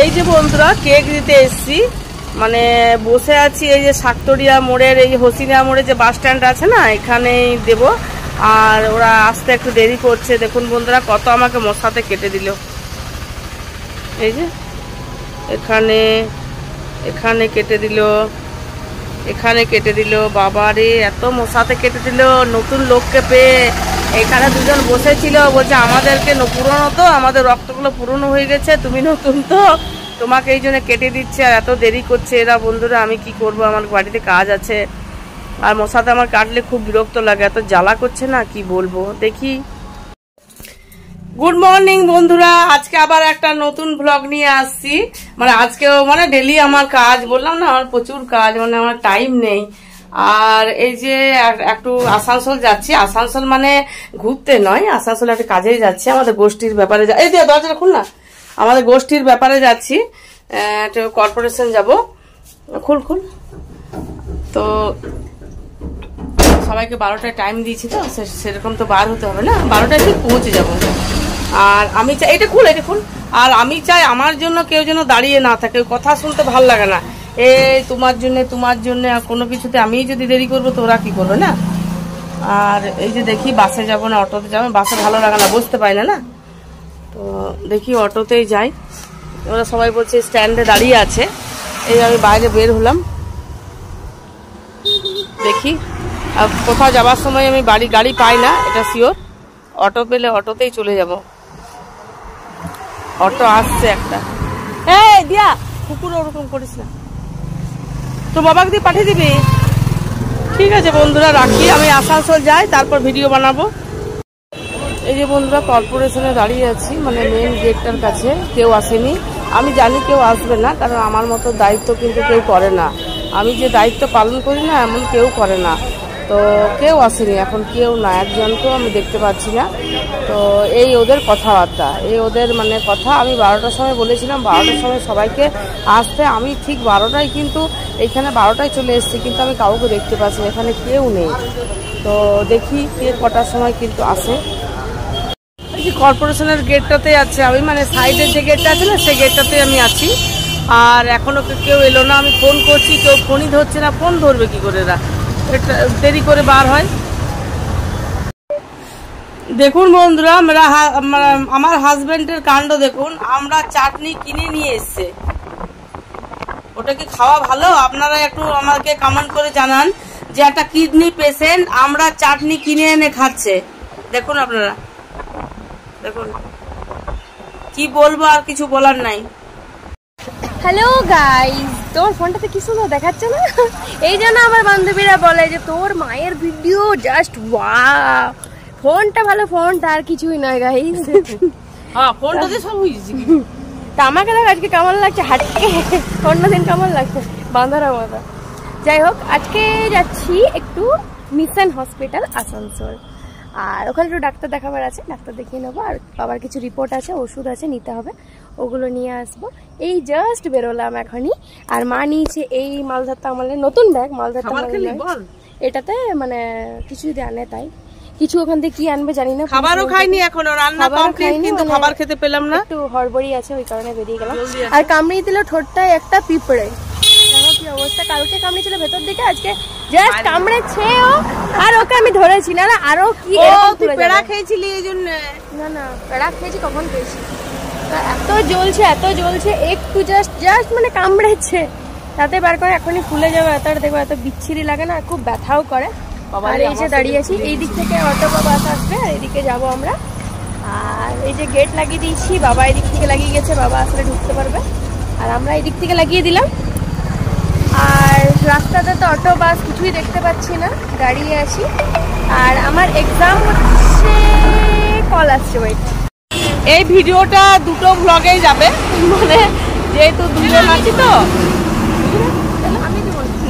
এই যে বন্ধুরা কেক দিতে এসছি, মানে বসে আছি এই যে শাকতরিয়া মোড়ের এই হোসিনা মোড়ে যে বাস স্ট্যান্ড আছে না, এখানেই দেব। আর ওরা আসতে একটু দেরি করছে। দেখুন বন্ধুরা কত আমাকে মশাতে কেটে দিল। এই যে এখানে এখানে কেটে দিল, এখানে কেটে দিল। বাবারে এত মশাতে কেটে দিল। নতুন লোককে পেয়ে এখানে দুজন বসেছিল, বলছে আমাদেরকে পুরনো তো, আমাদের রক্তগুলো পুরনো হয়ে গেছে, তুমি নতুন তো, তোমাকে এই জন্য কেটে দিচ্ছে। আর এত দেরি করছে এরা। বন্ধুরা আমি কি করব, আমার বাড়িতে কাজ আছে। আর মশাতে আমার কাটলে খুব বিরক্ত লাগে, এত জ্বালা করছে না, কি বলবো। দেখি। গুড মর্নিং বন্ধুরা, আজকে আবার একটা নতুন ব্লগ নিয়ে আসছি। মানে আজকেও মানে ডেলি আমার কাজ, বললাম না আমার প্রচুর কাজ, মানে আমার টাইম নেই। আর এই যে একটু আসানসোল যাচ্ছি। আসানসোল মানে ঘুরতে নয়, আসানসোল একটা কাজেই যাচ্ছি, আমাদের গোষ্ঠীর ব্যাপারে। এই যে দরজাটা খুল না, আমাদের গোষ্ঠীর ব্যাপারে যাচ্ছি, একটু কর্পোরেশন যাব। খুল খুল। তো সবাইকে 12টায় টাইম দিয়েছি, তো সেরকম তো বার হতে হবে না, 12টায় ঠিক পৌঁছে যাব। আর আমি চাই, এটা খুল এটা খুল। আর আমি চাই আমার জন্য কেউ যেন দাঁড়িয়ে না থাকে, কথা শুনতে ভাল লাগে না। এই তোমার জন্য আর কোনো কিছুতে আমি যদি দেরি করবো তো ওরা কি করবে না। আর এই যে দেখি বাসে যাব না অটোতে যাবো, বাসে ভালো লাগে না, বসতে পাই না না। তো দেখি অটোতেই যাই। ওরা সবাই বলছে স্ট্যান্ডে দাঁড়িয়ে আছে। এই আমি বাইরে বের হলাম, দেখি। আর কোথাও যাওয়ার সময় আমি গাড়ি পাই না, এটা শিওর। অটো পেলে অটোতেই চলে যাব। অটো আসছে একটা। এই দিয়া কুকুর ওরকম করিস না, তো বাবাকে দিয়ে পাঠিয়ে দিবি। ঠিক আছে বন্ধুরা, রাখি। আমি আসানসোল যাই, তারপর ভিডিও বানাবো। এই যে বন্ধুরা কর্পোরেশনে দাঁড়িয়ে আছি, মানে মেন গেটটার কাছে। কেউ আসেনি, আমি জানি কেউ আসবে না, কারণ আমার মতো দায়িত্ব কিন্তু কেউ করে না। আমি যে দায়িত্ব পালন করি না, এমন কেউ করে না। তো কেউ আসেনি, এখন কেউ না, একজনকেও আমি দেখতে পাচ্ছি না। তো এই ওদের কথাবার্তা, এই ওদের মানে কথা। আমি 12টার সময় বলেছিলাম 12টার সময় সবাইকে আসতে। আমি ঠিক 12টায় কিন্তু এইখানে 12টায় চলে এসেছি, কিন্তু আমি কাউকে দেখতে পাচ্ছি না, এখানে কেউ নেই। তো দেখি কে কটার সময় কিন্তু আসে। কর্পোরেশনের গেটটাতে আছে আমি, মানে সাইডের যে গেটটা আছে না, সেই গেটটাতে আমি আছি। আর এখনো কেউ এলো না। আমি ফোন করছি, কেউ ফোনই ধরছে না। ফোন ধরবে কি করে, এরা দেরি করে বার হয়। দেখুন বন্ধুরা, আমার হাজবেন্ডের কাণ্ড দেখুন। আমরা চাটনি কিনে নিয়ে এসছে। ওটা কি খাওয়া ভালো? আপনারা একটু আমাকে কমেন্ট করে জানান যে একটা কিডনি পেশেন্ট আমরা চাটনি কিনে এনে খাচ্ছে। দেখুন আপনারা, দেখুন কি বলবো, আর কিছু বলার নাই। হ্যালো গাইস, তোর ফোনটাতে কি সুন্দর দেখাচ্ছে না? এই জন্য আমার বান্ধবীরা বলে যে তোর মায়ের ভিডিও জাস্ট ওয়াও। ফোনটা ভালো, ফোনটা আর কিছুই নয় গাইস। হ্যাঁ, ফোনটাতে সব হয়েছে। তা আমাকে দেখ আজকে কেমন লাগছে হাঁটকে, অন্যদিন কেমন লাগছে বাঁধারা মতো। যাই হোক, আজকে যাচ্ছি একটু মিশন হসপিটাল আসানসোল। আর ওখানে একটু ডাক্তার দেখাবার আছে, ডাক্তার দেখিয়ে নেবো। আর বাবার কিছু রিপোর্ট আছে, ওষুধ আছে, নিতে হবে, ওগুলো নিয়ে আসবো। এই জাস্ট বেরোলাম এখনই। আর মা নিয়েছে এই মালধারটা, আমাদের নতুন ব্যাগ মালধারটা। এটাতে মানে কিছু যদি আনে তাই, কিছু ওখান থেকে কি আনবে জানি না। খাবারও খাইনি এখনো, রান্না কমপ্লিট, কিন্তু খাবার খেতে পেলাম না, একটু হড়বড়ি আছে, ওই কারণে বেরিয়ে গেলাম। আর কামড়িয়ে দিল ঠোঁটটায় একটা পিঁপড়ে। দেখো কি অবস্থা, কালকে কামড়িয়েছিল ভেতর দিকে, আজকে জাস্ট কামড়েছে ও। আর ওকে আমি ধরেছি না, আরো কি পেড়া খেয়েছিলি এই জন্য? না না, পেড়া খেয়েছি, কখন খেয়েছি। এত জ্বলছে একটু, জাস্ট মানে কামড়েছে, তাতে বার করে এখনই ফুলে যাবে। এত দেখবো, এত বিচ্ছিরি লাগে না, খুব ব্যথাও করে। আর এই যে দাঁড়িয়ে আছি, এই দিক থেকে অটো বা বাস আসবে, আর এদিকে যাব আমরা। আর এই যে গেট লাগিয়ে দিয়েছি, বাবা এদিক থেকে লাগিয়ে গেছে, বাবা আসলে ঢুকতে পারবে। আর আমরা এদিক থেকে লাগিয়ে দিলাম। আর রাস্তাতে তো অটো বাস কিছুই দেখতে পাচ্ছি না, দাঁড়িয়ে আছি। আর আমার এক্সাম হচ্ছে, কল আসছে, ওয়েট। এই ভিডিওটা দুটো ব্লগেই যাবে, মানে যেহেতু দুজন আছি তো।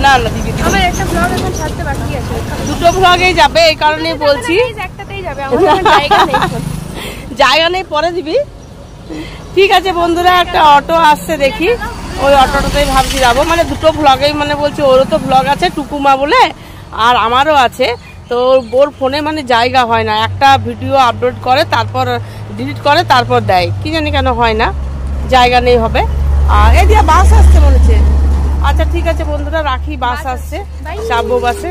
না না দিদি, আমার একটা ব্লগ এখন ছাড়তে বাকি আছে, দুটো ব্লগেই যাবে, এই কারণে বলছি। একটাতেই যাবে, আমার জায়গা নেই, জায়গা নেই, পরে দিবি। ঠিক আছে বন্ধুরা, একটা অটো আসছে, দেখি ওই অটোটাতেই ভাবছি যাবো। মানে দুটো ব্লগেই, মানে বলছি ওরও তো ব্লগ আছে টুকুমা বলে, আর আমারও আছে। তো ওর ফোনে মানে জায়গা হয় না, একটা ভিডিও আপলোড করে তারপর ডিলিট করে তারপর দেয়, কি জানি কেন হয় না, জায়গা নেই হবে। আর এই দিয়া বাস আসছে মনে হচ্ছে। আচ্ছা ঠিক আছে বন্ধুরা, রাখি, বাস আসছে, Bye. চাপবো বাসে।